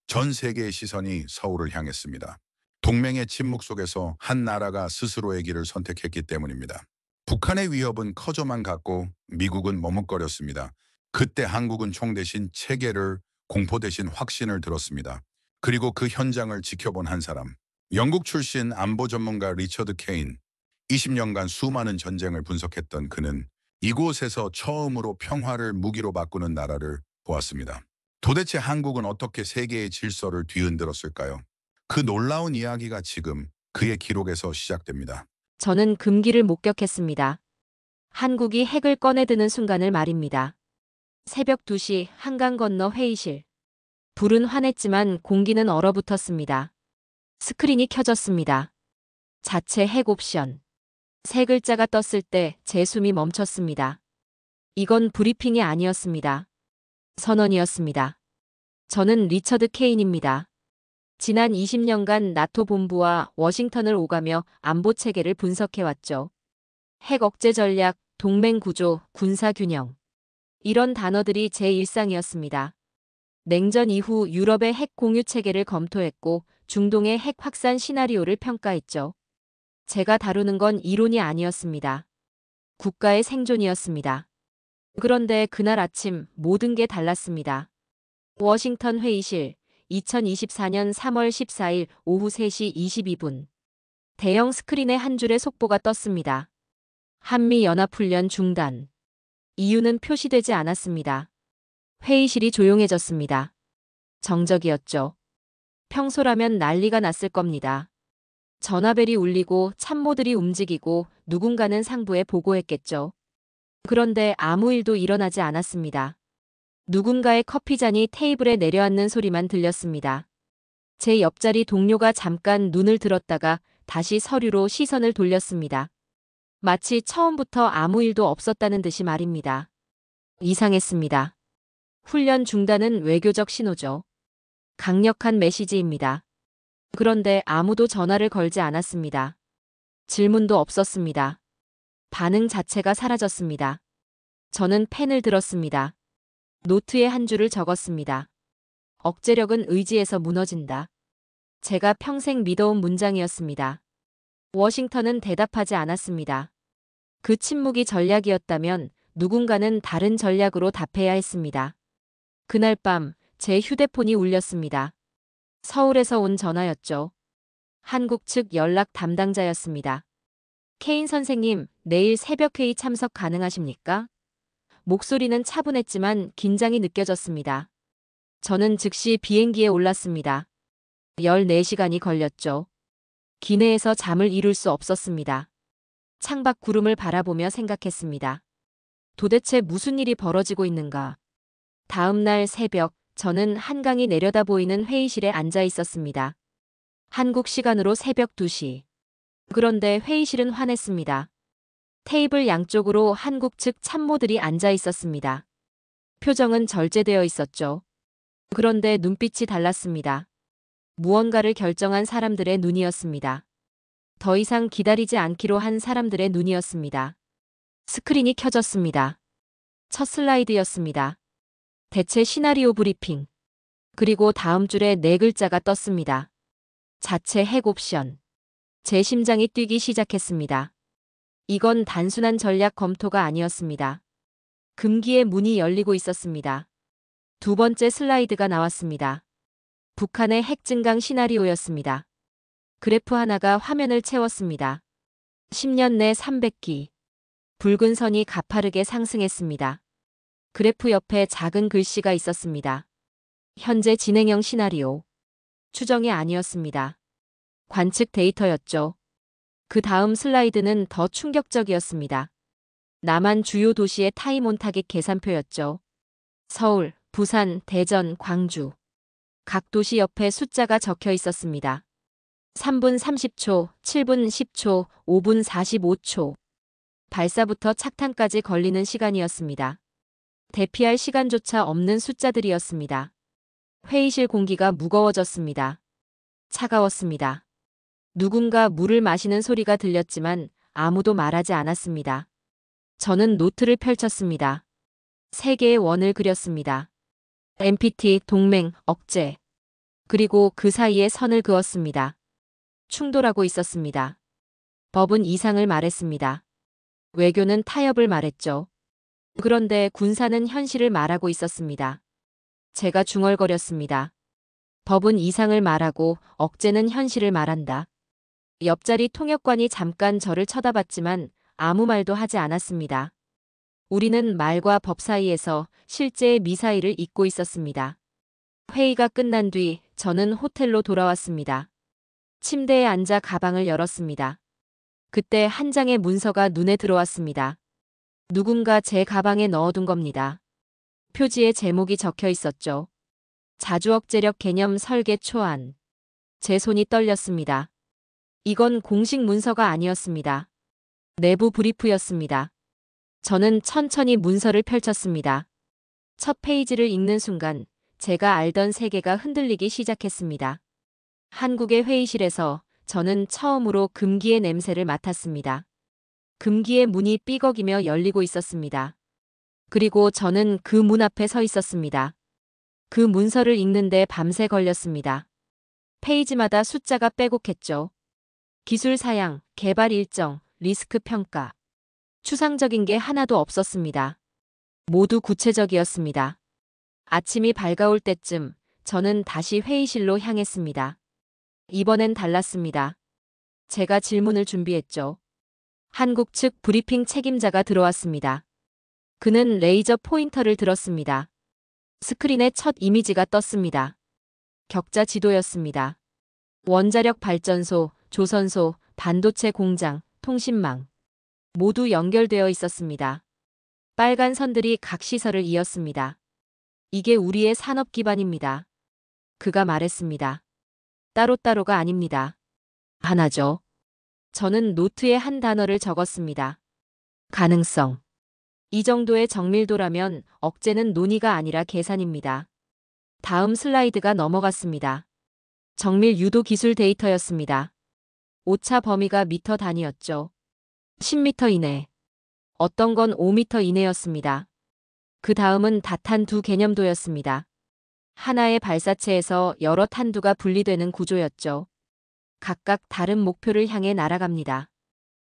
전 세계의 시선이 서울을 향했습니다. 동맹의 침묵 속에서 한 나라가 스스로의 길을 선택했기 때문입니다. 북한의 위협은 커져만 갔고 미국은 머뭇거렸습니다. 그때 한국은 총 대신 체계를, 공포 대신 확신을 들었습니다. 그리고 그 현장을 지켜본 한 사람, 영국 출신 안보 전문가 리처드 케인. 20년간 수많은 전쟁을 분석했던 그는 이곳에서 처음으로 평화를 무기로 바꾸는 나라를 보았습니다. 도대체 한국은 어떻게 세계의 질서를 뒤흔들었을까요? 그 놀라운 이야기가 지금 그의 기록에서 시작됩니다. 저는 금기를 목격했습니다. 한국이 핵을 꺼내드는 순간을 말입니다. 새벽 2시 한강 건너 회의실. 불은 환했지만 공기는 얼어붙었습니다. 스크린이 켜졌습니다. 자체 핵 옵션. 세 글자가 떴을 때 제 숨이 멈췄습니다. 이건 브리핑이 아니었습니다. 선언이었습니다. 저는 리처드 케인입니다. 지난 20년간 나토 본부와 워싱턴을 오가며 안보 체계를 분석해왔죠. 핵 억제 전략, 동맹 구조, 군사 균형. 이런 단어들이 제 일상이었습니다. 냉전 이후 유럽의 핵 공유 체계를 검토했고 중동의 핵 확산 시나리오를 평가했죠. 제가 다루는 건 이론이 아니었습니다. 국가의 생존이었습니다. 그런데 그날 아침 모든 게 달랐습니다. 워싱턴 회의실, 2024년 3월 14일 오후 3시 22분. 대형 스크린에 한 줄의 속보가 떴습니다. 한미연합훈련 중단. 이유는 표시되지 않았습니다. 회의실이 조용해졌습니다. 정적이었죠. 평소라면 난리가 났을 겁니다. 전화벨이 울리고 참모들이 움직이고 누군가는 상부에 보고했겠죠. 그런데 아무 일도 일어나지 않았습니다. 누군가의 커피잔이 테이블에 내려앉는 소리만 들렸습니다. 제 옆자리 동료가 잠깐 눈을 들었다가 다시 서류로 시선을 돌렸습니다. 마치 처음부터 아무 일도 없었다는 듯이 말입니다. 이상했습니다. 훈련 중단은 외교적 신호죠. 강력한 메시지입니다. 그런데 아무도 전화를 걸지 않았습니다. 질문도 없었습니다. 반응 자체가 사라졌습니다. 저는 펜을 들었습니다. 노트에 한 줄을 적었습니다. 억제력은 의지에서 무너진다. 제가 평생 믿어온 문장이었습니다. 워싱턴은 대답하지 않았습니다. 그 침묵이 전략이었다면 누군가는 다른 전략으로 답해야 했습니다. 그날 밤 제 휴대폰이 울렸습니다. 서울에서 온 전화였죠. 한국 측 연락 담당자였습니다. 케인 선생님, 내일 새벽회의 참석 가능하십니까? 목소리는 차분했지만 긴장이 느껴졌습니다. 저는 즉시 비행기에 올랐습니다. 14시간이 걸렸죠. 기내에서 잠을 이룰 수 없었습니다. 창밖 구름을 바라보며 생각했습니다. 도대체 무슨 일이 벌어지고 있는가? 다음 날 새벽, 저는 한강이 내려다 보이는 회의실에 앉아 있었습니다. 한국 시간으로 새벽 2시. 그런데 회의실은 환했습니다. 테이블 양쪽으로 한국 측 참모들이 앉아 있었습니다. 표정은 절제되어 있었죠. 그런데 눈빛이 달랐습니다. 무언가를 결정한 사람들의 눈이었습니다. 더 이상 기다리지 않기로 한 사람들의 눈이었습니다. 스크린이 켜졌습니다. 첫 슬라이드였습니다. 대체 시나리오 브리핑. 그리고 다음 줄에 네 글자가 떴습니다. 자체 핵 옵션. 제 심장이 뛰기 시작했습니다. 이건 단순한 전략 검토가 아니었습니다. 금기의 문이 열리고 있었습니다. 두 번째 슬라이드가 나왔습니다. 북한의 핵 증강 시나리오였습니다. 그래프 하나가 화면을 채웠습니다. 10년 내 300기. 붉은 선이 가파르게 상승했습니다. 그래프 옆에 작은 글씨가 있었습니다. 현재 진행형 시나리오. 추정이 아니었습니다. 관측 데이터였죠. 그 다음 슬라이드는 더 충격적이었습니다. 남한 주요 도시의 타임 온타깃 계산표였죠. 서울, 부산, 대전, 광주. 각 도시 옆에 숫자가 적혀 있었습니다. 3분 30초, 7분 10초, 5분 45초. 발사부터 착탄까지 걸리는 시간이었습니다. 대피할 시간조차 없는 숫자들이었습니다. 회의실 공기가 무거워졌습니다. 차가웠습니다. 누군가 물을 마시는 소리가 들렸지만 아무도 말하지 않았습니다. 저는 노트를 펼쳤습니다. 세 개의 원을 그렸습니다. NPT, 동맹, 억제. 그리고 그 사이에 선을 그었습니다. 충돌하고 있었습니다. 법은 이상을 말했습니다. 외교는 타협을 말했죠. 그런데 군사는 현실을 말하고 있었습니다. 제가 중얼거렸습니다. 법은 이상을 말하고 억제는 현실을 말한다. 옆자리 통역관이 잠깐 저를 쳐다봤지만 아무 말도 하지 않았습니다. 우리는 말과 법 사이에서 실제의 미사일을 잇고 있었습니다. 회의가 끝난 뒤 저는 호텔로 돌아왔습니다. 침대에 앉아 가방을 열었습니다. 그때 한 장의 문서가 눈에 들어왔습니다. 누군가 제 가방에 넣어둔 겁니다. 표지에 제목이 적혀 있었죠. 자주억제력 개념 설계 초안. 제 손이 떨렸습니다. 이건 공식 문서가 아니었습니다. 내부 브리프였습니다. 저는 천천히 문서를 펼쳤습니다. 첫 페이지를 읽는 순간 제가 알던 세계가 흔들리기 시작했습니다. 한국의 회의실에서 저는 처음으로 금기의 냄새를 맡았습니다. 금기의 문이 삐걱이며 열리고 있었습니다. 그리고 저는 그 문 앞에 서 있었습니다. 그 문서를 읽는데 밤새 걸렸습니다. 페이지마다 숫자가 빼곡했죠. 기술 사양, 개발 일정, 리스크 평가. 추상적인 게 하나도 없었습니다. 모두 구체적이었습니다. 아침이 밝아올 때쯤 저는 다시 회의실로 향했습니다. 이번엔 달랐습니다. 제가 질문을 준비했죠. 한국 측 브리핑 책임자가 들어왔습니다. 그는 레이저 포인터를 들었습니다. 스크린에 첫 이미지가 떴습니다. 격자 지도였습니다. 원자력 발전소, 조선소, 반도체 공장, 통신망. 모두 연결되어 있었습니다. 빨간 선들이 각 시설을 이었습니다. 이게 우리의 산업 기반입니다. 그가 말했습니다. 따로따로가 아닙니다. 하나죠. 저는 노트에 한 단어를 적었습니다. 가능성. 이 정도의 정밀도라면 억제는 논의가 아니라 계산입니다. 다음 슬라이드가 넘어갔습니다. 정밀 유도 기술 데이터였습니다. 오차 범위가 미터 단위였죠. 10m 이내. 어떤 건 5m 이내였습니다. 그 다음은 다탄두 개념도였습니다. 하나의 발사체에서 여러 탄두가 분리되는 구조였죠. 각각 다른 목표를 향해 날아갑니다.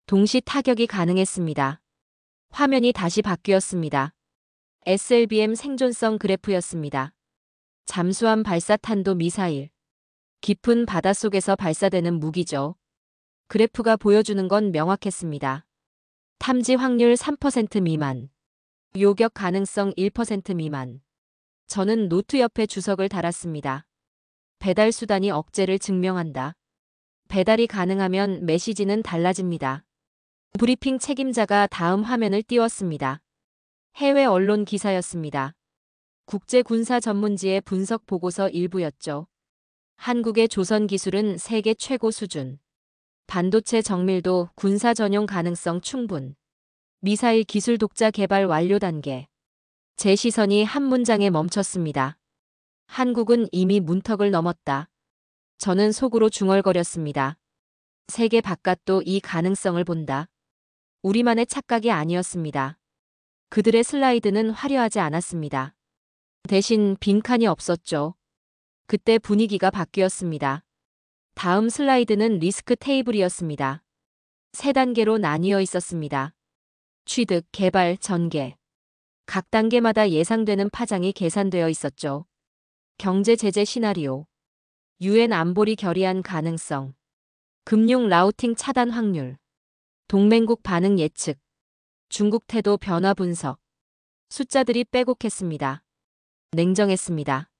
동시 타격이 가능했습니다. 화면이 다시 바뀌었습니다. SLBM 생존성 그래프였습니다. 잠수함 발사탄도 미사일. 깊은 바닷속에서 발사되는 무기죠. 그래프가 보여주는 건 명확했습니다. 탐지 확률 3% 미만. 요격 가능성 1% 미만. 저는 노트 옆에 주석을 달았습니다. 배달 수단이 억제를 증명한다. 배달이 가능하면 메시지는 달라집니다. 브리핑 책임자가 다음 화면을 띄웠습니다. 해외 언론 기사였습니다. 국제군사 전문지의 분석 보고서 일부였죠. 한국의 조선 기술은 세계 최고 수준. 반도체 정밀도 군사 전용 가능성 충분. 미사일 기술 독자 개발 완료 단계. 제 시선이 한 문장에 멈췄습니다. 한국은 이미 문턱을 넘었다. 저는 속으로 중얼거렸습니다. 세계 바깥도 이 가능성을 본다. 우리만의 착각이 아니었습니다. 그들의 슬라이드는 화려하지 않았습니다. 대신 빈칸이 없었죠. 그때 분위기가 바뀌었습니다. 다음 슬라이드는 리스크 테이블이었습니다. 세 단계로 나뉘어 있었습니다. 취득, 개발, 전개. 각 단계마다 예상되는 파장이 계산되어 있었죠. 경제 제재 시나리오. 유엔 안보리 결의안 가능성. 금융 라우팅 차단 확률. 동맹국 반응 예측. 중국 태도 변화 분석. 숫자들이 빼곡했습니다. 냉정했습니다.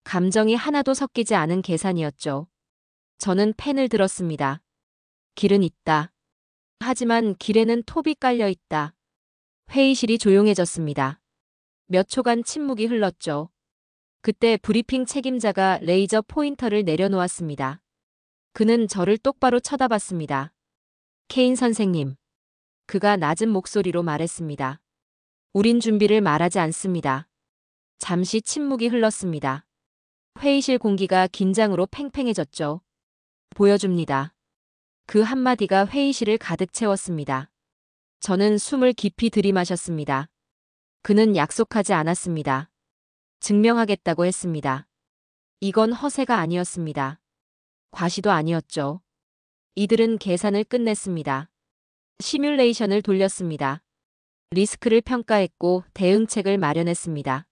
감정이 하나도 섞이지 않은 계산이었죠. 저는 펜을 들었습니다. 길은 있다. 하지만 길에는 톱이 깔려 있다. 회의실이 조용해졌습니다. 몇 초간 침묵이 흘렀죠. 그때 브리핑 책임자가 레이저 포인터를 내려놓았습니다. 그는 저를 똑바로 쳐다봤습니다. 케인 선생님. 그가 낮은 목소리로 말했습니다. 우린 준비를 말하지 않습니다. 잠시 침묵이 흘렀습니다. 회의실 공기가 긴장으로 팽팽해졌죠. 보여줍니다. 그 한마디가 회의실을 가득 채웠습니다. 저는 숨을 깊이 들이마셨습니다. 그는 약속하지 않았습니다. 증명하겠다고 했습니다. 이건 허세가 아니었습니다. 과시도 아니었죠. 이들은 계산을 끝냈습니다. 시뮬레이션을 돌렸습니다. 리스크를 평가했고 대응책을 마련했습니다.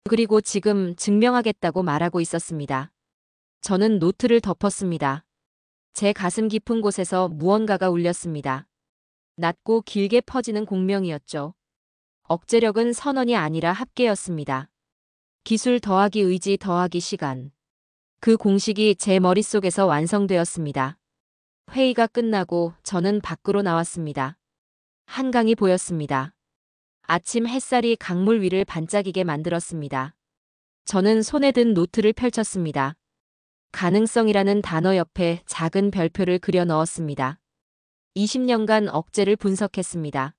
그리고 지금 증명하겠다고 말하고 있었습니다. 저는 노트를 덮었습니다. 제 가슴 깊은 곳에서 무언가가 울렸습니다. 낮고 길게 퍼지는 공명이었죠. 억제력은 선언이 아니라 합계였습니다. 기술 더하기 의지 더하기 시간. 그 공식이 제 머릿속에서 완성되었습니다. 회의가 끝나고 저는 밖으로 나왔습니다. 한강이 보였습니다. 아침 햇살이 강물 위를 반짝이게 만들었습니다. 저는 손에 든 노트를 펼쳤습니다. 가능성이라는 단어 옆에 작은 별표를 그려 넣었습니다. 20년간 억제를 분석했습니다.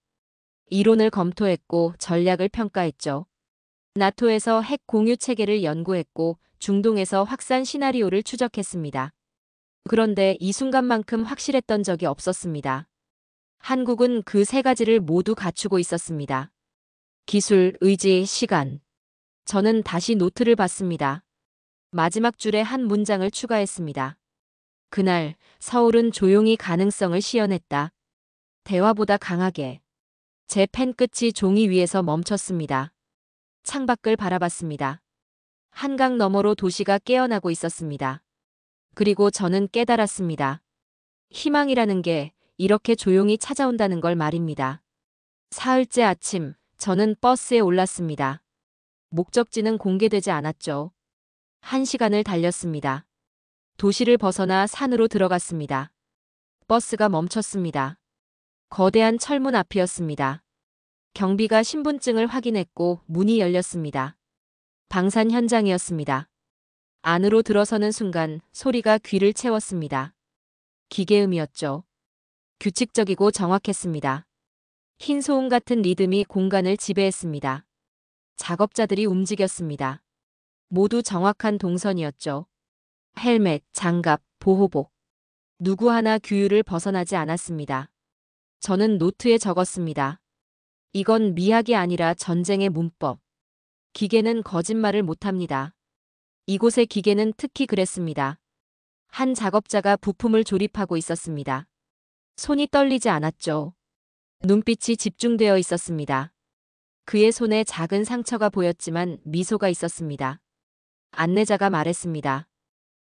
이론을 검토했고 전략을 평가했죠. 나토에서 핵 공유 체계를 연구했고 중동에서 확산 시나리오를 추적했습니다. 그런데 이 순간만큼 확실했던 적이 없었습니다. 한국은 그 세 가지를 모두 갖추고 있었습니다. 기술, 의지, 시간. 저는 다시 노트를 봤습니다. 마지막 줄에 한 문장을 추가했습니다. 그날 서울은 조용히 가능성을 시연했다. 대화보다 강하게. 제 펜 끝이 종이 위에서 멈췄습니다. 창밖을 바라봤습니다. 한강 너머로 도시가 깨어나고 있었습니다. 그리고 저는 깨달았습니다. 희망이라는 게 이렇게 조용히 찾아온다는 걸 말입니다. 사흘째 아침, 저는 버스에 올랐습니다. 목적지는 공개되지 않았죠. 1시간을 달렸습니다. 도시를 벗어나 산으로 들어갔습니다. 버스가 멈췄습니다. 거대한 철문 앞이었습니다. 경비가 신분증을 확인했고 문이 열렸습니다. 방산 현장이었습니다. 안으로 들어서는 순간 소리가 귀를 채웠습니다. 기계음이었죠. 규칙적이고 정확했습니다. 흰 소음 같은 리듬이 공간을 지배했습니다. 작업자들이 움직였습니다. 모두 정확한 동선이었죠. 헬멧, 장갑, 보호복. 누구 하나 규율을 벗어나지 않았습니다. 저는 노트에 적었습니다. 이건 미학이 아니라 전쟁의 문법. 기계는 거짓말을 못합니다. 이곳의 기계는 특히 그랬습니다. 한 작업자가 부품을 조립하고 있었습니다. 손이 떨리지 않았죠. 눈빛이 집중되어 있었습니다. 그의 손에 작은 상처가 보였지만 미소가 있었습니다. 안내자가 말했습니다.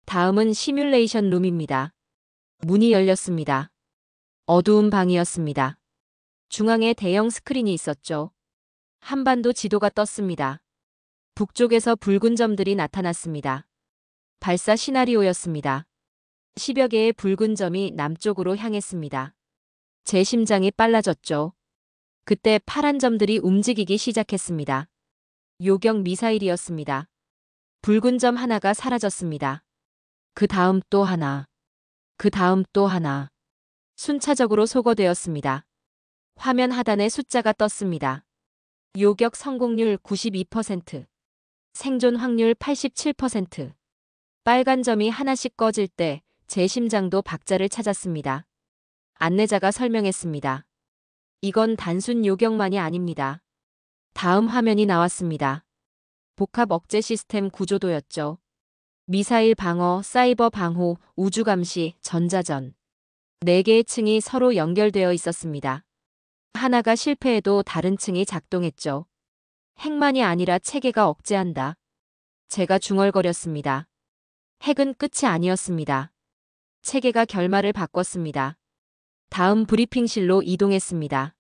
다음은 시뮬레이션 룸입니다. 문이 열렸습니다. 어두운 방이었습니다. 중앙에 대형 스크린이 있었죠. 한반도 지도가 떴습니다. 북쪽에서 붉은 점들이 나타났습니다. 발사 시나리오였습니다. 10여 개의 붉은 점이 남쪽으로 향했습니다. 제 심장이 빨라졌죠. 그때 파란 점들이 움직이기 시작했습니다. 요격 미사일이었습니다. 붉은 점 하나가 사라졌습니다. 그 다음 또 하나. 그 다음 또 하나. 순차적으로 소거되었습니다. 화면 하단에 숫자가 떴습니다. 요격 성공률 92%. 생존 확률 87%. 빨간 점이 하나씩 꺼질 때 제 심장도 박자를 찾았습니다. 안내자가 설명했습니다. 이건 단순 요격만이 아닙니다. 다음 화면이 나왔습니다. 복합 억제 시스템 구조도였죠. 미사일 방어, 사이버 방호, 우주 감시, 전자전. 4개의 층이 서로 연결되어 있었습니다. 하나가 실패해도 다른 층이 작동했죠. 핵만이 아니라 체계가 억제한다. 제가 중얼거렸습니다. 핵은 끝이 아니었습니다. 체계가 결말을 바꿨습니다. 다음 브리핑실로 이동했습니다.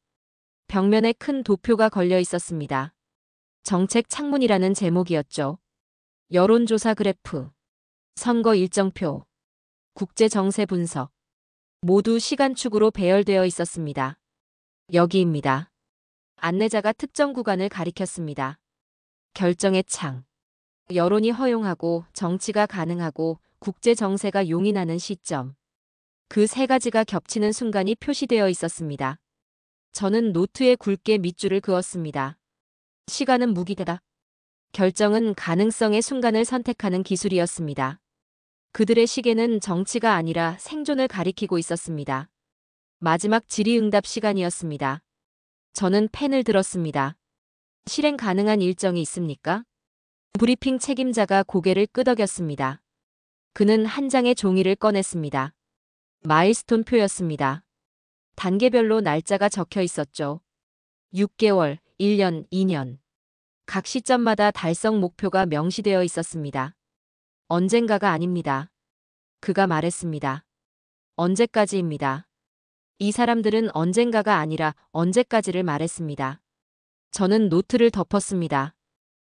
벽면에 큰 도표가 걸려 있었습니다. 정책 창문이라는 제목이었죠. 여론조사 그래프, 선거 일정표, 국제 정세 분석. 모두 시간축으로 배열되어 있었습니다. 여기입니다. 안내자가 특정 구간을 가리켰습니다. 결정의 창. 여론이 허용하고 정치가 가능하고 국제 정세가 용인하는 시점. 그 세 가지가 겹치는 순간이 표시되어 있었습니다. 저는 노트에 굵게 밑줄을 그었습니다. 시간은 무기다. 결정은 가능성의 순간을 선택하는 기술이었습니다. 그들의 시계는 정치가 아니라 생존을 가리키고 있었습니다. 마지막 질의응답 시간이었습니다. 저는 펜을 들었습니다. 실행 가능한 일정이 있습니까? 브리핑 책임자가 고개를 끄덕였습니다. 그는 한 장의 종이를 꺼냈습니다. 마일스톤 표였습니다. 단계별로 날짜가 적혀 있었죠. 6개월, 1년, 2년. 각 시점마다 달성 목표가 명시되어 있었습니다. 언젠가가 아닙니다. 그가 말했습니다. 언제까지입니다. 이 사람들은 언젠가가 아니라 언제까지를 말했습니다. 저는 노트를 덮었습니다.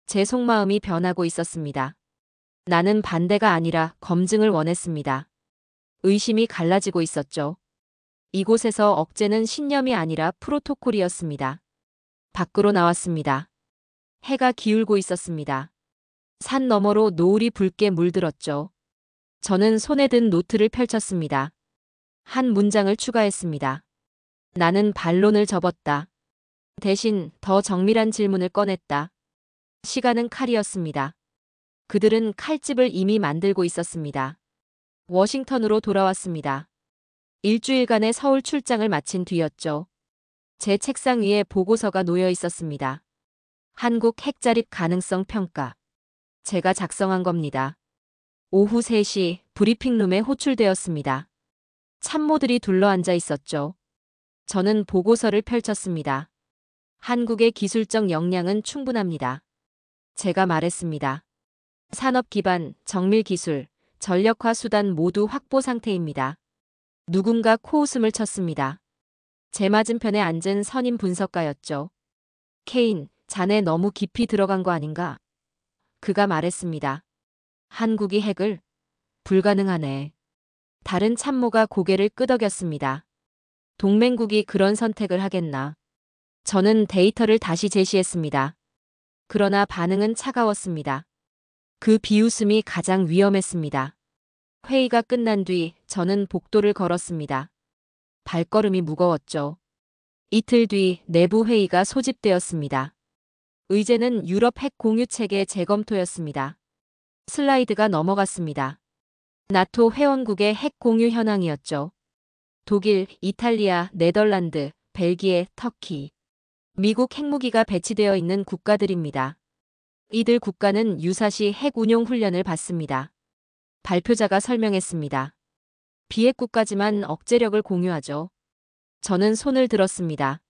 제 속마음이 변하고 있었습니다. 나는 반대가 아니라 검증을 원했습니다. 의심이 갈라지고 있었죠. 이곳에서 억제는 신념이 아니라 프로토콜이었습니다. 밖으로 나왔습니다. 해가 기울고 있었습니다. 산 너머로 노을이 붉게 물들었죠. 저는 손에 든 노트를 펼쳤습니다. 한 문장을 추가했습니다. 나는 반론을 접었다. 대신 더 정밀한 질문을 꺼냈다. 시간은 칼이었습니다. 그들은 칼집을 이미 만들고 있었습니다. 워싱턴으로 돌아왔습니다. 일주일간의 서울 출장을 마친 뒤였죠. 제 책상 위에 보고서가 놓여 있었습니다. 한국 핵자립 가능성 평가. 제가 작성한 겁니다. 오후 3시 브리핑룸에 호출되었습니다. 참모들이 둘러앉아 있었죠. 저는 보고서를 펼쳤습니다. 한국의 기술적 역량은 충분합니다. 제가 말했습니다. 산업 기반, 정밀 기술, 전력화 수단 모두 확보 상태입니다. 누군가 코웃음을 쳤습니다. 제 맞은편에 앉은 선임 분석가였죠. 케인, 자네 너무 깊이 들어간 거 아닌가? 그가 말했습니다. 한국이 핵을? 불가능하네. 다른 참모가 고개를 끄덕였습니다. 동맹국이 그런 선택을 하겠나? 저는 데이터를 다시 제시했습니다. 그러나 반응은 차가웠습니다. 그 비웃음이 가장 위험했습니다. 회의가 끝난 뒤 저는 복도를 걸었습니다. 발걸음이 무거웠죠. 이틀 뒤 내부 회의가 소집되었습니다. 의제는 유럽 핵 공유 체계 재검토였습니다. 슬라이드가 넘어갔습니다. 나토 회원국의 핵 공유 현황이었죠. 독일, 이탈리아, 네덜란드, 벨기에, 터키. 미국 핵무기가 배치되어 있는 국가들입니다. 이들 국가는 유사시 핵 운용 훈련을 받습니다. 발표자가 설명했습니다. 비핵 국가지만 억제력을 공유하죠. 저는 손을 들었습니다.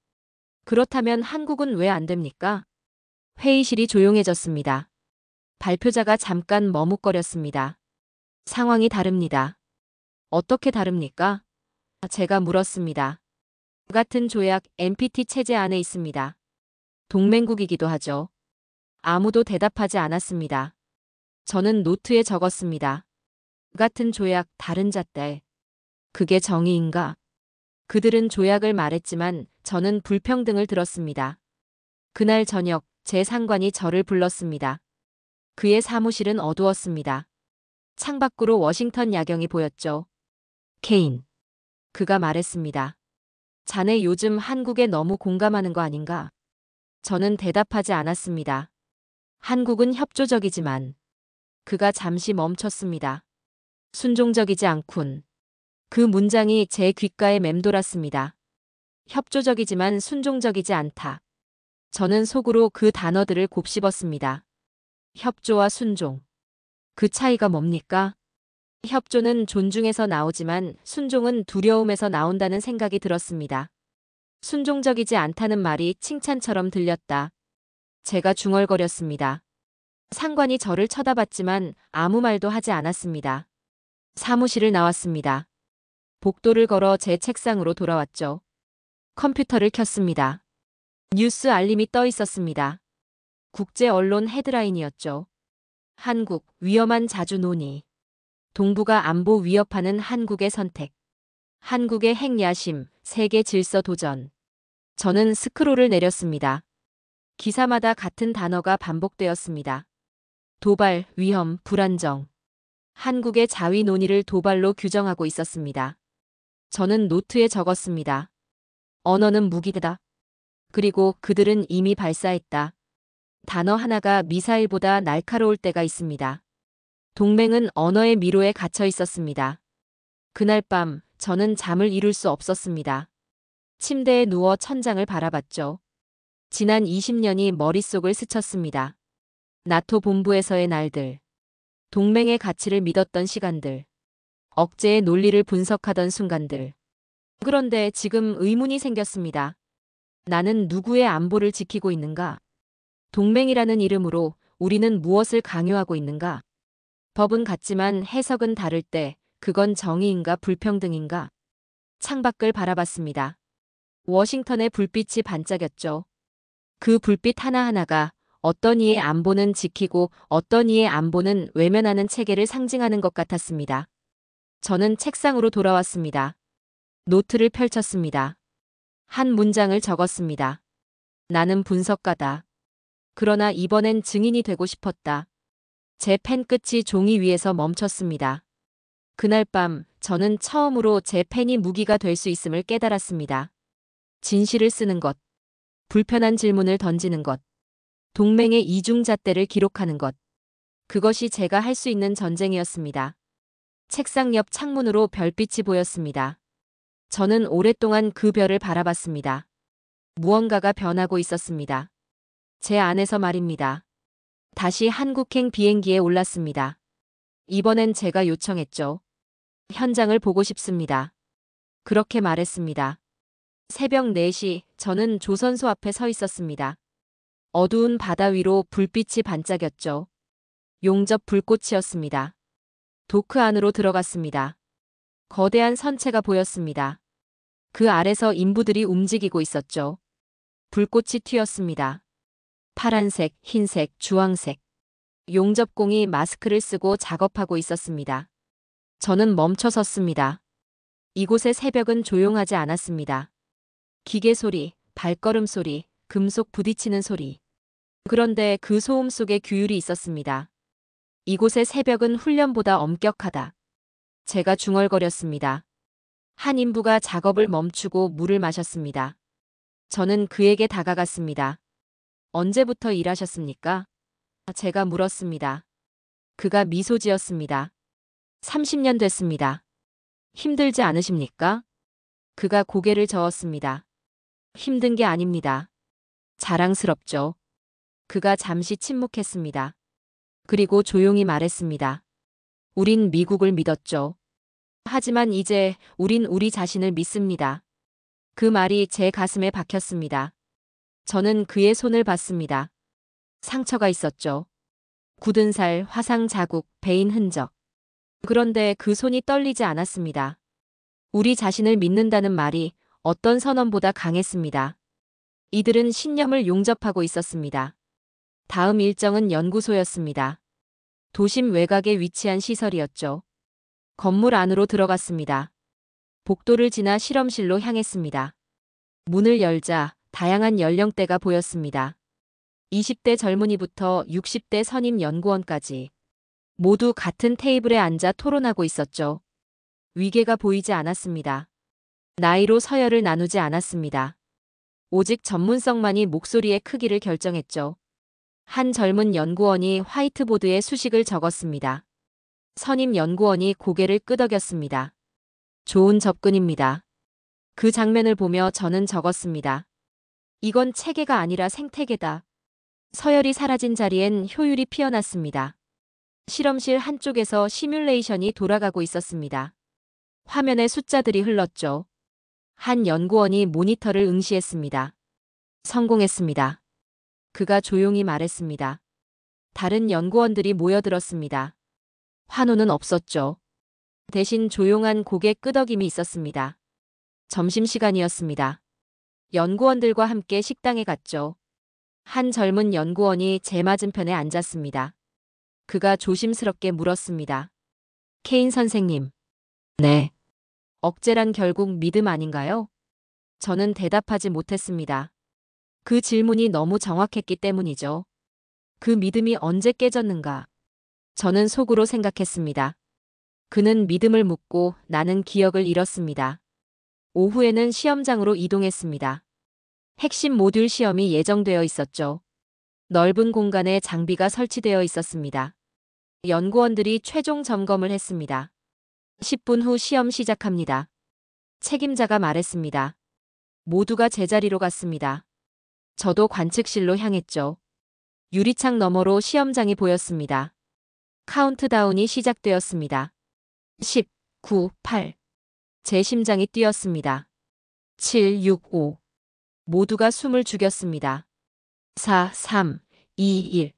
그렇다면 한국은 왜 안 됩니까? 회의실이 조용해졌습니다. 발표자가 잠깐 머뭇거렸습니다. 상황이 다릅니다. 어떻게 다릅니까? 제가 물었습니다. 같은 조약 NPT 체제 안에 있습니다. 동맹국이기도 하죠. 아무도 대답하지 않았습니다. 저는 노트에 적었습니다. 같은 조약 다른 잣대. 그게 정의인가? 그들은 조약을 말했지만 저는 불평등을 들었습니다. 그날 저녁 제 상관이 저를 불렀습니다. 그의 사무실은 어두웠습니다. 창밖으로 워싱턴 야경이 보였죠. 케인. 그가 말했습니다. 자네 요즘 한국에 너무 공감하는 거 아닌가? 저는 대답하지 않았습니다. 한국은 협조적이지만. 그가 잠시 멈췄습니다. 순종적이지 않군. 그 문장이 제 귓가에 맴돌았습니다. 협조적이지만 순종적이지 않다. 저는 속으로 그 단어들을 곱씹었습니다. 협조와 순종. 그 차이가 뭡니까? 협조는 존중에서 나오지만 순종은 두려움에서 나온다는 생각이 들었습니다. 순종적이지 않다는 말이 칭찬처럼 들렸다. 제가 중얼거렸습니다. 상관이 저를 쳐다봤지만 아무 말도 하지 않았습니다. 사무실을 나왔습니다. 복도를 걸어 제 책상으로 돌아왔죠. 컴퓨터를 켰습니다. 뉴스 알림이 떠 있었습니다. 국제 언론 헤드라인이었죠. 한국, 위험한 자주 논의. 동북아 안보 위협하는 한국의 선택. 한국의 핵 야심, 세계 질서 도전. 저는 스크롤을 내렸습니다. 기사마다 같은 단어가 반복되었습니다. 도발, 위험, 불안정. 한국의 자위 논의를 도발로 규정하고 있었습니다. 저는 노트에 적었습니다. 언어는 무기다. 그리고 그들은 이미 발사했다. 단어 하나가 미사일보다 날카로울 때가 있습니다. 동맹은 언어의 미로에 갇혀 있었습니다. 그날 밤 저는 잠을 이룰 수 없었습니다. 침대에 누워 천장을 바라봤죠. 지난 20년이 머릿속을 스쳤습니다. 나토 본부에서의 날들. 동맹의 가치를 믿었던 시간들. 억제의 논리를 분석하던 순간들. 그런데 지금 의문이 생겼습니다. 나는 누구의 안보를 지키고 있는가? 동맹이라는 이름으로 우리는 무엇을 강요하고 있는가? 법은 같지만 해석은 다를 때 그건 정의인가 불평등인가? 창밖을 바라봤습니다. 워싱턴의 불빛이 반짝였죠. 그 불빛 하나하나가 어떤 이의 안보는 지키고 어떤 이의 안보는 외면하는 체계를 상징하는 것 같았습니다. 저는 책상으로 돌아왔습니다. 노트를 펼쳤습니다. 한 문장을 적었습니다. 나는 분석가다. 그러나 이번엔 증인이 되고 싶었다. 제 펜 끝이 종이 위에서 멈췄습니다. 그날 밤 저는 처음으로 제 펜이 무기가 될 수 있음을 깨달았습니다. 진실을 쓰는 것, 불편한 질문을 던지는 것, 동맹의 이중잣대를 기록하는 것. 그것이 제가 할 수 있는 전쟁이었습니다. 책상 옆 창문으로 별빛이 보였습니다. 저는 오랫동안 그 별을 바라봤습니다. 무언가가 변하고 있었습니다. 제 안에서 말입니다. 다시 한국행 비행기에 올랐습니다. 이번엔 제가 요청했죠. 현장을 보고 싶습니다. 그렇게 말했습니다. 새벽 4시 저는 조선소 앞에 서 있었습니다. 어두운 바다 위로 불빛이 반짝였죠. 용접 불꽃이었습니다. 도크 안으로 들어갔습니다. 거대한 선체가 보였습니다. 그 아래서 인부들이 움직이고 있었죠. 불꽃이 튀었습니다. 파란색, 흰색, 주황색. 용접공이 마스크를 쓰고 작업하고 있었습니다. 저는 멈춰 섰습니다. 이곳의 새벽은 조용하지 않았습니다. 기계 소리, 발걸음 소리, 금속 부딪히는 소리. 그런데 그 소음 속에 규율이 있었습니다. 이곳의 새벽은 훈련보다 엄격하다. 제가 중얼거렸습니다. 한 인부가 작업을 멈추고 물을 마셨습니다. 저는 그에게 다가갔습니다. 언제부터 일하셨습니까? 제가 물었습니다. 그가 미소 지었습니다. 30년 됐습니다. 힘들지 않으십니까? 그가 고개를 저었습니다. 힘든 게 아닙니다. 자랑스럽죠. 그가 잠시 침묵했습니다. 그리고 조용히 말했습니다. 우린 미국을 믿었죠. 하지만 이제 우린 우리 자신을 믿습니다. 그 말이 제 가슴에 박혔습니다. 저는 그의 손을 봤습니다. 상처가 있었죠. 굳은 살, 화상 자국, 베인 흔적. 그런데 그 손이 떨리지 않았습니다. 우리 자신을 믿는다는 말이 어떤 선언보다 강했습니다. 이들은 신념을 용접하고 있었습니다. 다음 일정은 연구소였습니다. 도심 외곽에 위치한 시설이었죠. 건물 안으로 들어갔습니다. 복도를 지나 실험실로 향했습니다. 문을 열자 다양한 연령대가 보였습니다. 20대 젊은이부터 60대 선임 연구원까지 모두 같은 테이블에 앉아 토론하고 있었죠. 위계가 보이지 않았습니다. 나이로 서열을 나누지 않았습니다. 오직 전문성만이 목소리의 크기를 결정했죠. 한 젊은 연구원이 화이트보드에 수식을 적었습니다. 선임 연구원이 고개를 끄덕였습니다. 좋은 접근입니다. 그 장면을 보며 저는 적었습니다. 이건 체계가 아니라 생태계다. 서열이 사라진 자리엔 효율이 피어났습니다. 실험실 한쪽에서 시뮬레이션이 돌아가고 있었습니다. 화면에 숫자들이 흘렀죠. 한 연구원이 모니터를 응시했습니다. 성공했습니다. 그가 조용히 말했습니다. 다른 연구원들이 모여들었습니다. 환호는 없었죠. 대신 조용한 고개 끄덕임이 있었습니다. 점심시간이었습니다. 연구원들과 함께 식당에 갔죠. 한 젊은 연구원이 제 맞은편에 앉았습니다. 그가 조심스럽게 물었습니다. 케인 선생님. 네. 억제란 결국 믿음 아닌가요? 저는 대답하지 못했습니다. 그 질문이 너무 정확했기 때문이죠. 그 믿음이 언제 깨졌는가? 저는 속으로 생각했습니다. 그는 믿음을 묻고 나는 기억을 잃었습니다. 오후에는 시험장으로 이동했습니다. 핵심 모듈 시험이 예정되어 있었죠. 넓은 공간에 장비가 설치되어 있었습니다. 연구원들이 최종 점검을 했습니다. 10분 후 시험 시작합니다. 책임자가 말했습니다. 모두가 제자리로 갔습니다. 저도 관측실로 향했죠. 유리창 너머로 시험장이 보였습니다. 카운트다운이 시작되었습니다. 10, 9, 8. 제 심장이 뛰었습니다. 7, 6, 5. 모두가 숨을 죽였습니다. 4, 3, 2, 1.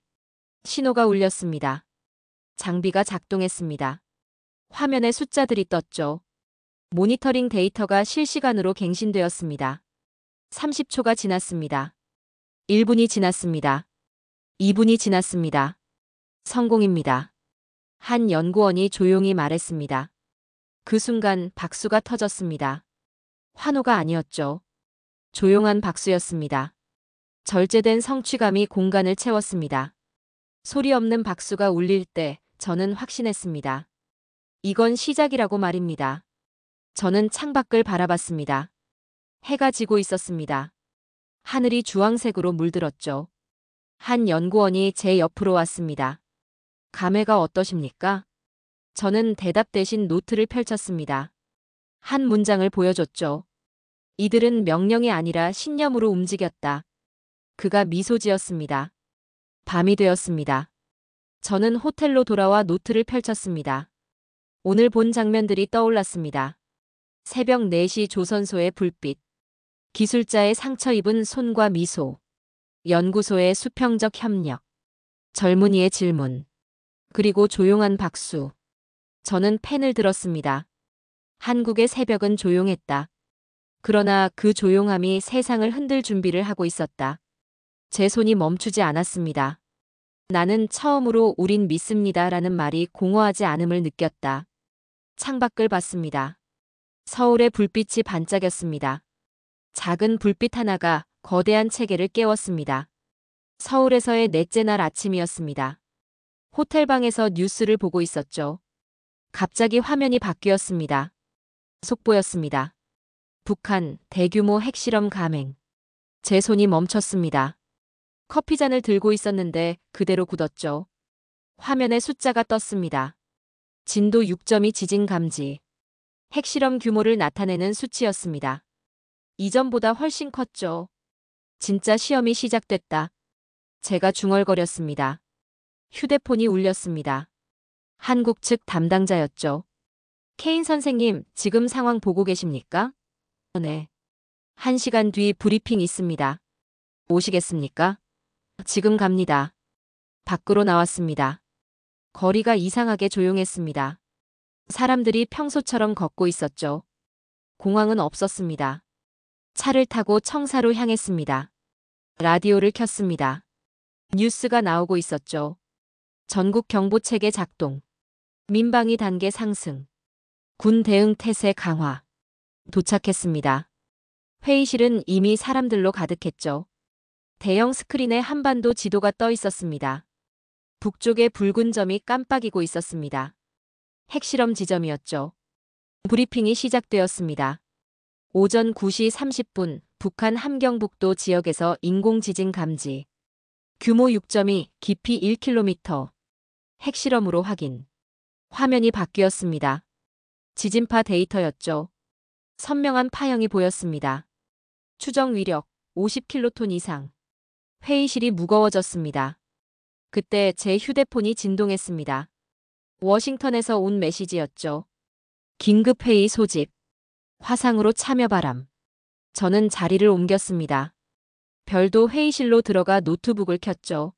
신호가 울렸습니다. 장비가 작동했습니다. 화면에 숫자들이 떴죠. 모니터링 데이터가 실시간으로 갱신되었습니다. 30초가 지났습니다. 1분이 지났습니다. 2분이 지났습니다. 성공입니다. 한 연구원이 조용히 말했습니다. 그 순간 박수가 터졌습니다. 환호가 아니었죠. 조용한 박수였습니다. 절제된 성취감이 공간을 채웠습니다. 소리 없는 박수가 울릴 때 저는 확신했습니다. 이건 시작이라고 말입니다. 저는 창밖을 바라봤습니다. 해가 지고 있었습니다. 하늘이 주황색으로 물들었죠. 한 연구원이 제 옆으로 왔습니다. 감회가 어떠십니까? 저는 대답 대신 노트를 펼쳤습니다. 한 문장을 보여줬죠. 이들은 명령이 아니라 신념으로 움직였다. 그가 미소 지었습니다. 밤이 되었습니다. 저는 호텔로 돌아와 노트를 펼쳤습니다. 오늘 본 장면들이 떠올랐습니다. 새벽 4시 조선소의 불빛, 기술자의 상처 입은 손과 미소, 연구소의 수평적 협력, 젊은이의 질문, 그리고 조용한 박수. 저는 펜을 들었습니다. 한국의 새벽은 조용했다. 그러나 그 조용함이 세상을 흔들 준비를 하고 있었다. 제 손이 멈추지 않았습니다. 나는 처음으로 우린 믿습니다라는 말이 공허하지 않음을 느꼈다. 창밖을 봤습니다. 서울의 불빛이 반짝였습니다. 작은 불빛 하나가 거대한 체계를 깨웠습니다. 서울에서의 넷째 날 아침이었습니다. 호텔방에서 뉴스를 보고 있었죠. 갑자기 화면이 바뀌었습니다. 속보였습니다. 북한 대규모 핵실험 감행. 제 손이 멈췄습니다. 커피잔을 들고 있었는데 그대로 굳었죠. 화면에 숫자가 떴습니다. 진도 6.2 지진 감지. 핵실험 규모를 나타내는 수치였습니다. 이전보다 훨씬 컸죠. 진짜 시험이 시작됐다. 제가 중얼거렸습니다. 휴대폰이 울렸습니다. 한국 측 담당자였죠. 케인 선생님, 지금 상황 보고 계십니까? 네. 1시간 뒤 브리핑 있습니다. 오시겠습니까? 지금 갑니다. 밖으로 나왔습니다. 거리가 이상하게 조용했습니다. 사람들이 평소처럼 걷고 있었죠. 공항은 없었습니다. 차를 타고 청사로 향했습니다. 라디오를 켰습니다. 뉴스가 나오고 있었죠. 전국 경보체계 작동. 민방위 단계 상승. 군 대응 태세 강화. 도착했습니다. 회의실은 이미 사람들로 가득했죠. 대형 스크린에 한반도 지도가 떠 있었습니다. 북쪽의 붉은 점이 깜빡이고 있었습니다. 핵실험 지점이었죠. 브리핑이 시작되었습니다. 오전 9시 30분 북한 함경북도 지역에서 인공지진 감지. 규모 6.2, 깊이 1km. 핵실험으로 확인. 화면이 바뀌었습니다. 지진파 데이터였죠. 선명한 파형이 보였습니다. 추정 위력 50킬로톤 이상. 회의실이 무거워졌습니다. 그때 제 휴대폰이 진동했습니다. 워싱턴에서 온 메시지였죠. 긴급회의 소집. 화상으로 참여 바람. 저는 자리를 옮겼습니다. 별도 회의실로 들어가 노트북을 켰죠.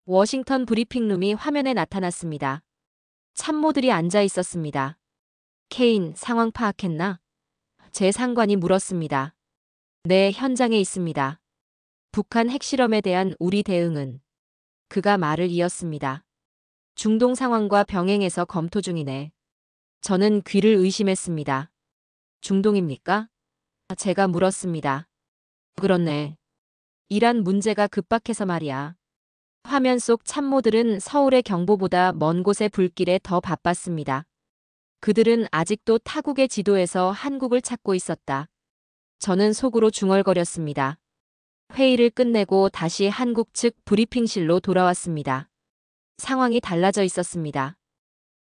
워싱턴 브리핑룸이 화면에 나타났습니다. 참모들이 앉아 있었습니다. 케인, 상황 파악했나? 제 상관이 물었습니다. 네, 현장에 있습니다. 북한 핵실험에 대한 우리 대응은? 그가 말을 이었습니다. 중동 상황과 병행해서 검토 중이네. 저는 귀를 의심했습니다. 중동입니까? 제가 물었습니다. 그렇네. 이란 문제가 급박해서 말이야. 화면 속 참모들은 서울의 경보보다 먼 곳의 불길에 더 바빴습니다. 그들은 아직도 타국의 지도에서 한국을 찾고 있었다. 저는 속으로 중얼거렸습니다. 회의를 끝내고 다시 한국 측 브리핑실로 돌아왔습니다. 상황이 달라져 있었습니다.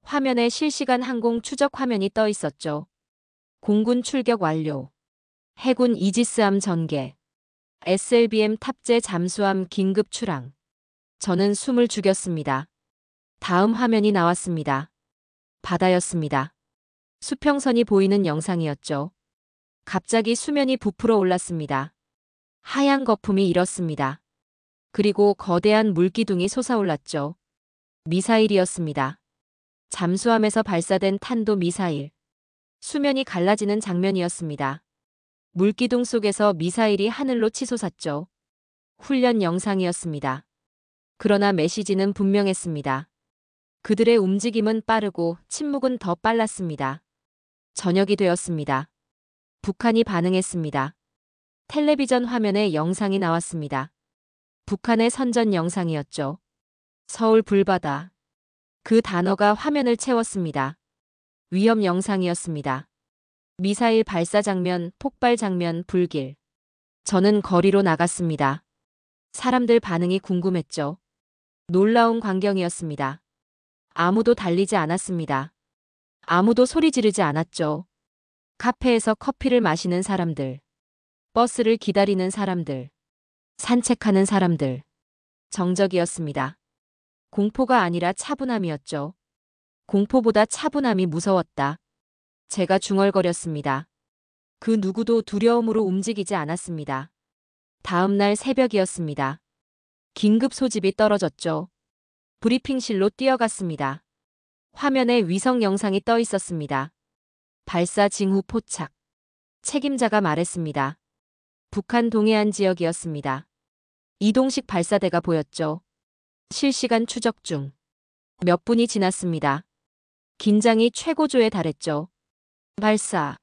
화면에 실시간 항공 추적 화면이 떠 있었죠. 공군 출격 완료. 해군 이지스함 전개. SLBM 탑재 잠수함 긴급 출항. 저는 숨을 죽였습니다. 다음 화면이 나왔습니다. 바다였습니다. 수평선이 보이는 영상이었죠. 갑자기 수면이 부풀어 올랐습니다. 하얀 거품이 일었습니다. 그리고 거대한 물기둥이 솟아올랐죠. 미사일이었습니다. 잠수함에서 발사된 탄도 미사일. 수면이 갈라지는 장면이었습니다. 물기둥 속에서 미사일이 하늘로 치솟았죠. 훈련 영상이었습니다. 그러나 메시지는 분명했습니다. 그들의 움직임은 빠르고 침묵은 더 빨랐습니다. 저녁이 되었습니다. 북한이 반응했습니다. 텔레비전 화면에 영상이 나왔습니다. 북한의 선전 영상이었죠. 서울 불바다. 그 단어가 화면을 채웠습니다. 위험 영상이었습니다. 미사일 발사 장면, 폭발 장면, 불길. 저는 거리로 나갔습니다. 사람들 반응이 궁금했죠. 놀라운 광경이었습니다. 아무도 달리지 않았습니다. 아무도 소리 지르지 않았죠. 카페에서 커피를 마시는 사람들, 버스를 기다리는 사람들, 산책하는 사람들. 정적이었습니다. 공포가 아니라 차분함이었죠. 공포보다 차분함이 무서웠다. 제가 중얼거렸습니다. 그 누구도 두려움으로 움직이지 않았습니다. 다음 날 새벽이었습니다. 긴급 소집이 떨어졌죠. 브리핑실로 뛰어갔습니다. 화면에 위성 영상이 떠 있었습니다. 발사 징후 포착. 책임자가 말했습니다. 북한 동해안 지역이었습니다. 이동식 발사대가 보였죠. 실시간 추적 중. 몇 분이 지났습니다. 긴장이 최고조에 달했죠. 발사.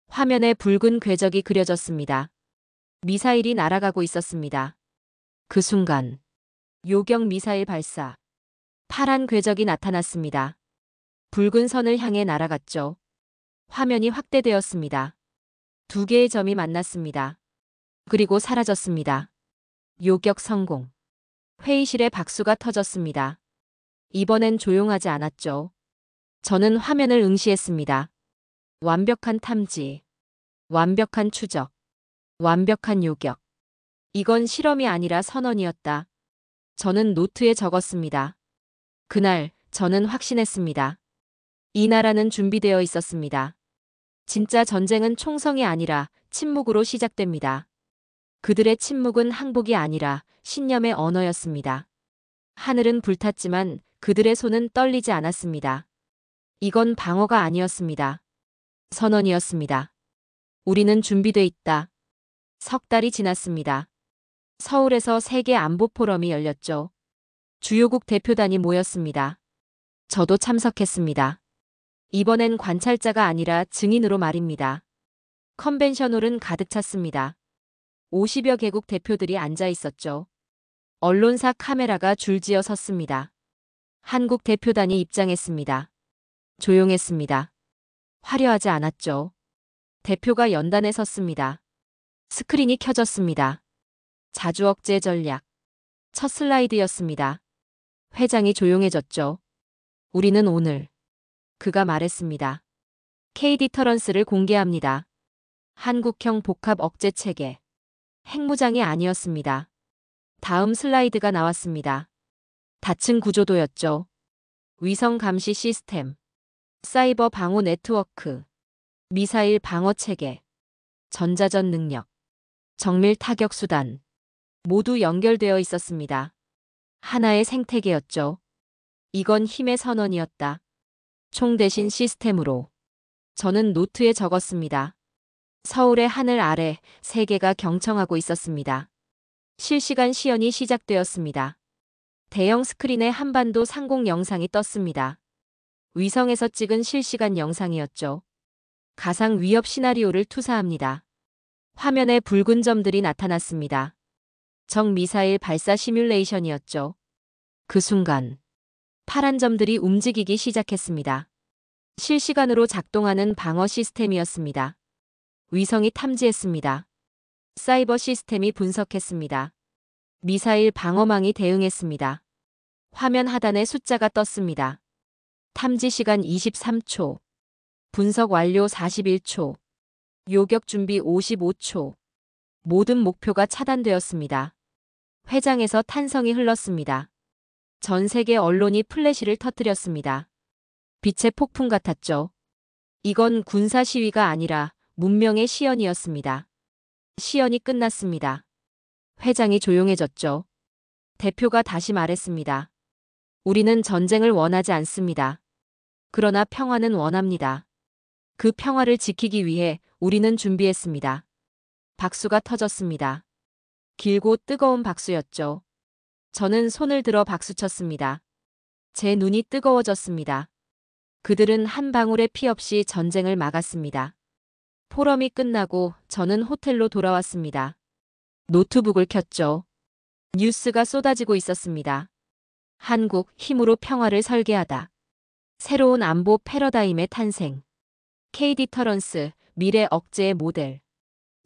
화면에 붉은 궤적이 그려졌습니다. 미사일이 날아가고 있었습니다. 그 순간 요격 미사일 발사. 파란 궤적이 나타났습니다. 붉은 선을 향해 날아갔죠. 화면이 확대되었습니다. 두 개의 점이 만났습니다. 그리고 사라졌습니다. 요격 성공. 회의실에 박수가 터졌습니다. 이번엔 조용하지 않았죠. 저는 화면을 응시했습니다. 완벽한 탐지. 완벽한 추적. 완벽한 요격. 이건 실험이 아니라 선언이었다. 저는 노트에 적었습니다. 그날 저는 확신했습니다. 이 나라는 준비되어 있었습니다. 진짜 전쟁은 총성이 아니라 침묵으로 시작됩니다. 그들의 침묵은 항복이 아니라 신념의 언어였습니다. 하늘은 불탔지만 그들의 손은 떨리지 않았습니다. 이건 방어가 아니었습니다. 선언이었습니다. 우리는 준비돼 있다. 석 달이 지났습니다. 서울에서 세계 안보 포럼이 열렸죠. 주요국 대표단이 모였습니다. 저도 참석했습니다. 이번엔 관찰자가 아니라 증인으로 말입니다. 컨벤션홀은 가득 찼습니다. 50여 개국 대표들이 앉아 있었죠. 언론사 카메라가 줄지어 섰습니다. 한국 대표단이 입장했습니다. 조용했습니다. 화려하지 않았죠. 대표가 연단에 섰습니다. 스크린이 켜졌습니다. 자주억제 전략. 첫 슬라이드였습니다. 회장이 조용해졌죠. 우리는 오늘. 그가 말했습니다. K-디터런스를 공개합니다. 한국형 복합 억제 체계. 핵무장이 아니었습니다. 다음 슬라이드가 나왔습니다. 다층 구조도였죠. 위성 감시 시스템. 사이버 방호 네트워크. 미사일 방어 체계. 전자전 능력. 정밀 타격 수단. 모두 연결되어 있었습니다. 하나의 생태계였죠. 이건 힘의 선언이었다. 총 대신 시스템으로. 저는 노트에 적었습니다. 서울의 하늘 아래 세계가 경청하고 있었습니다. 실시간 시연이 시작되었습니다. 대형 스크린에 한반도 상공 영상이 떴습니다. 위성에서 찍은 실시간 영상이었죠. 가상 위협 시나리오를 투사합니다. 화면에 붉은 점들이 나타났습니다. 적 미사일 발사 시뮬레이션이었죠. 그 순간 파란 점들이 움직이기 시작했습니다. 실시간으로 작동하는 방어 시스템이었습니다. 위성이 탐지했습니다. 사이버 시스템이 분석했습니다. 미사일 방어망이 대응했습니다. 화면 하단에 숫자가 떴습니다. 탐지 시간 23초. 분석 완료 41초. 요격 준비 55초. 모든 목표가 차단되었습니다. 회장에서 탄성이 흘렀습니다. 전 세계 언론이 플래시를 터뜨렸습니다. 빛의 폭풍 같았죠. 이건 군사 시위가 아니라 문명의 시연이었습니다. 시연이 끝났습니다. 회장이 조용해졌죠. 대표가 다시 말했습니다. 우리는 전쟁을 원하지 않습니다. 그러나 평화는 원합니다. 그 평화를 지키기 위해 우리는 준비했습니다. 박수가 터졌습니다. 길고 뜨거운 박수였죠. 저는 손을 들어 박수쳤습니다. 제 눈이 뜨거워졌습니다. 그들은 한 방울의 피 없이 전쟁을 막았습니다. 포럼이 끝나고 저는 호텔로 돌아왔습니다. 노트북을 켰죠. 뉴스가 쏟아지고 있었습니다. 한국 힘으로 평화를 설계하다. 새로운 안보 패러다임의 탄생. KD 터런스 미래 억제의 모델.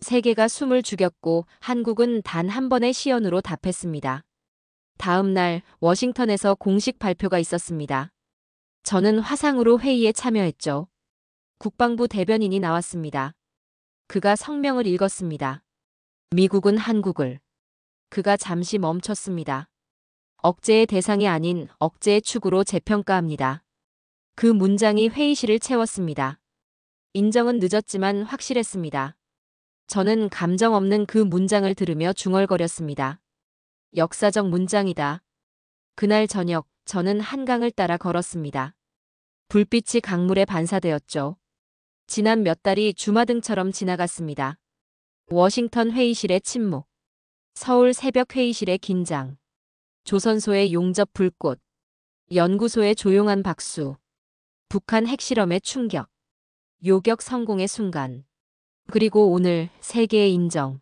세계가 숨을 죽였고 한국은 단 한 번의 시연으로 답했습니다. 다음 날 워싱턴에서 공식 발표가 있었습니다. 저는 화상으로 회의에 참여했죠. 국방부 대변인이 나왔습니다. 그가 성명을 읽었습니다. 미국은 한국을. 그가 잠시 멈췄습니다. 억제의 대상이 아닌 억제의 축으로 재평가합니다. 그 문장이 회의실을 채웠습니다. 인정은 늦었지만 확실했습니다. 저는 감정 없는 그 문장을 들으며 중얼거렸습니다. 역사적 문장이다. 그날 저녁 저는 한강을 따라 걸었습니다. 불빛이 강물에 반사되었죠. 지난 몇 달이 주마등처럼 지나갔습니다. 워싱턴 회의실의 침묵. 서울 새벽 회의실의 긴장. 조선소의 용접 불꽃. 연구소의 조용한 박수. 북한 핵실험의 충격. 요격 성공의 순간. 그리고 오늘 세계의 인정.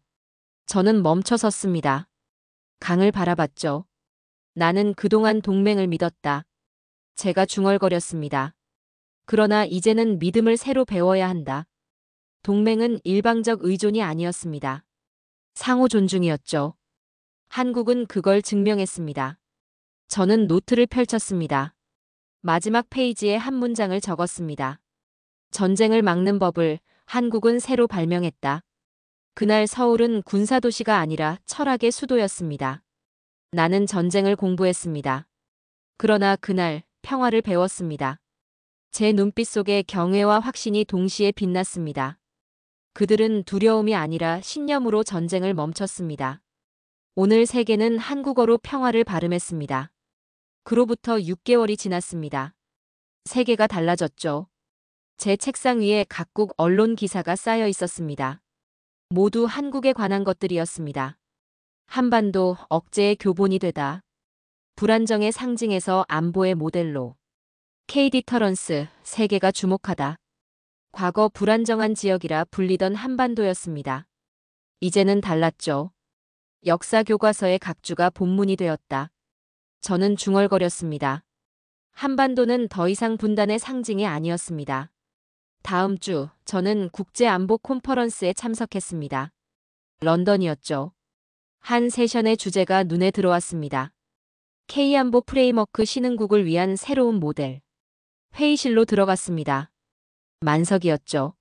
저는 멈춰 섰습니다. 강을 바라봤죠. 나는 그동안 동맹을 믿었다. 제가 중얼거렸습니다. 그러나 이제는 믿음을 새로 배워야 한다. 동맹은 일방적 의존이 아니었습니다. 상호 존중이었죠. 한국은 그걸 증명했습니다. 저는 노트를 펼쳤습니다. 마지막 페이지에 한 문장을 적었습니다. 전쟁을 막는 법을 한국은 새로 발명했다. 그날 서울은 군사도시가 아니라 철학의 수도였습니다. 나는 전쟁을 공부했습니다. 그러나 그날 평화를 배웠습니다. 제 눈빛 속에 경외와 확신이 동시에 빛났습니다. 그들은 두려움이 아니라 신념으로 전쟁을 멈췄습니다. 오늘 세계는 한국어로 평화를 발음했습니다. 그로부터 6개월이 지났습니다. 세계가 달라졌죠. 제 책상 위에 각국 언론 기사가 쌓여 있었습니다. 모두 한국에 관한 것들이었습니다. 한반도 억제의 교본이 되다. 불안정의 상징에서 안보의 모델로. KD 터런스 세계가 주목하다. 과거 불안정한 지역이라 불리던 한반도였습니다. 이제는 달랐죠. 역사 교과서의 각주가 본문이 되었다. 저는 중얼거렸습니다. 한반도는 더 이상 분단의 상징이 아니었습니다. 다음 주 저는 국제안보 콘퍼런스에 참석했습니다. 런던이었죠. 한 세션의 주제가 눈에 들어왔습니다. K안보 프레임워크 신흥국을 위한 새로운 모델. 회의실로 들어갔습니다. 만석이었죠.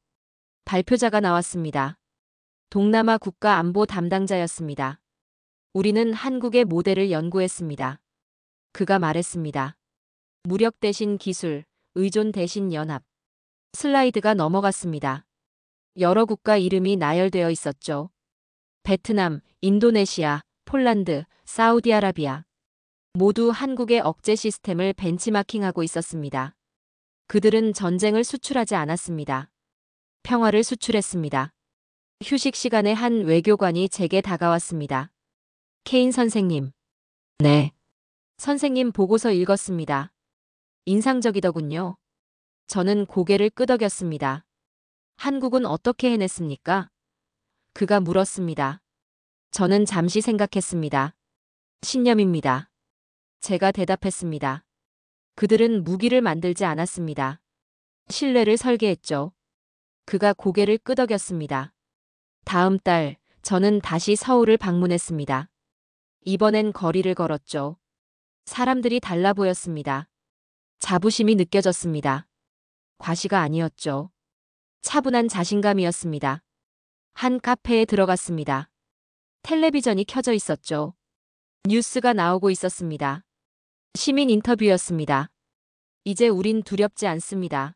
발표자가 나왔습니다. 동남아 국가 안보 담당자였습니다. 우리는 한국의 모델을 연구했습니다. 그가 말했습니다. 무력 대신 기술, 의존 대신 연합. 슬라이드가 넘어갔습니다. 여러 국가 이름이 나열되어 있었죠. 베트남, 인도네시아, 폴란드, 사우디아라비아. 모두 한국의 억제 시스템을 벤치마킹하고 있었습니다. 그들은 전쟁을 수출하지 않았습니다. 평화를 수출했습니다. 휴식 시간에 한 외교관이 제게 다가왔습니다. 케인 선생님. 네. 선생님 보고서 읽었습니다. 인상적이더군요. 저는 고개를 끄덕였습니다. 한국은 어떻게 해냈습니까? 그가 물었습니다. 저는 잠시 생각했습니다. 신념입니다. 제가 대답했습니다. 그들은 무기를 만들지 않았습니다. 신뢰를 설계했죠. 그가 고개를 끄덕였습니다. 다음 달 저는 다시 서울을 방문했습니다. 이번엔 거리를 걸었죠. 사람들이 달라 보였습니다. 자부심이 느껴졌습니다. 과시가 아니었죠. 차분한 자신감이었습니다. 한 카페에 들어갔습니다. 텔레비전이 켜져 있었죠. 뉴스가 나오고 있었습니다. 시민 인터뷰였습니다. 이제 우린 두렵지 않습니다.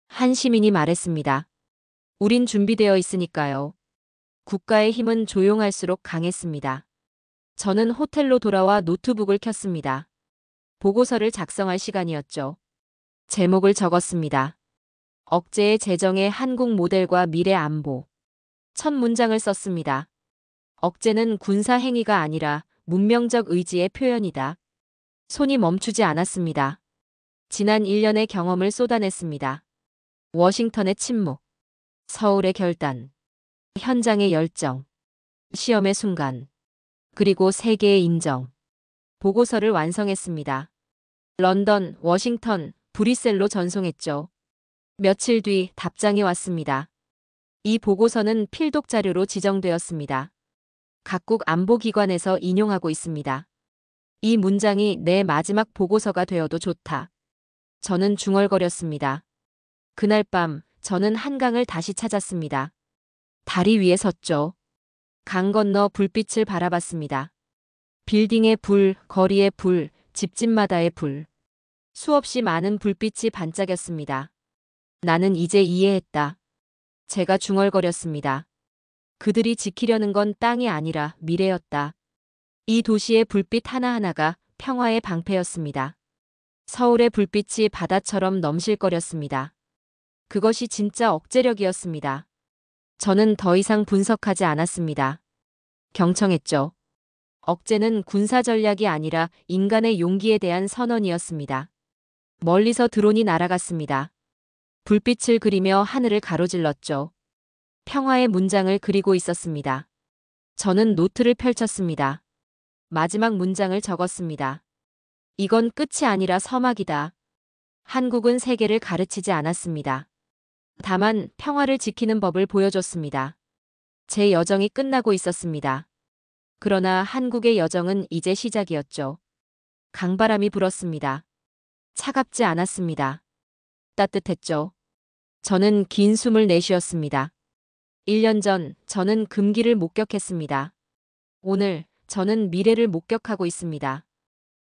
한 시민이 말했습니다. 우린 준비되어 있으니까요. 국가의 힘은 조용할수록 강했습니다. 저는 호텔로 돌아와 노트북을 켰습니다. 보고서를 작성할 시간이었죠. 제목을 적었습니다. 억제의 재정의 한국 모델과 미래 안보. 첫 문장을 썼습니다. 억제는 군사 행위가 아니라 문명적 의지의 표현이다. 손이 멈추지 않았습니다. 지난 1년의 경험을 쏟아냈습니다. 워싱턴의 침묵, 서울의 결단, 현장의 열정, 시험의 순간, 그리고 세계의 인정. 보고서를 완성했습니다. 런던, 워싱턴, 브뤼셀로 전송했죠. 며칠 뒤 답장이 왔습니다. 이 보고서는 필독 자료로 지정되었습니다. 각국 안보기관에서 인용하고 있습니다. 이 문장이 내 마지막 보고서가 되어도 좋다. 저는 중얼거렸습니다. 그날 밤 저는 한강을 다시 찾았습니다. 다리 위에 섰죠. 강 건너 불빛을 바라봤습니다. 빌딩의 불, 거리의 불, 집집마다의 불. 수없이 많은 불빛이 반짝였습니다. 나는 이제 이해했다. 제가 중얼거렸습니다. 그들이 지키려는 건 땅이 아니라 미래였다. 이 도시의 불빛 하나하나가 평화의 방패였습니다. 서울의 불빛이 바다처럼 넘실거렸습니다. 그것이 진짜 억제력이었습니다. 저는 더 이상 분석하지 않았습니다. 경청했죠. 억제는 군사 전략이 아니라 인간의 용기에 대한 선언이었습니다. 멀리서 드론이 날아갔습니다. 불빛을 그리며 하늘을 가로질렀죠. 평화의 문장을 그리고 있었습니다. 저는 노트를 펼쳤습니다. 마지막 문장을 적었습니다. 이건 끝이 아니라 서막이다. 한국은 세계를 가르치지 않았습니다. 다만 평화를 지키는 법을 보여줬습니다. 제 여정이 끝나고 있었습니다. 그러나 한국의 여정은 이제 시작이었죠. 강바람이 불었습니다. 차갑지 않았습니다. 따뜻했죠. 저는 긴 숨을 내쉬었습니다. 1년 전 저는 금기를 목격했습니다. 오늘 저는 미래를 목격하고 있습니다.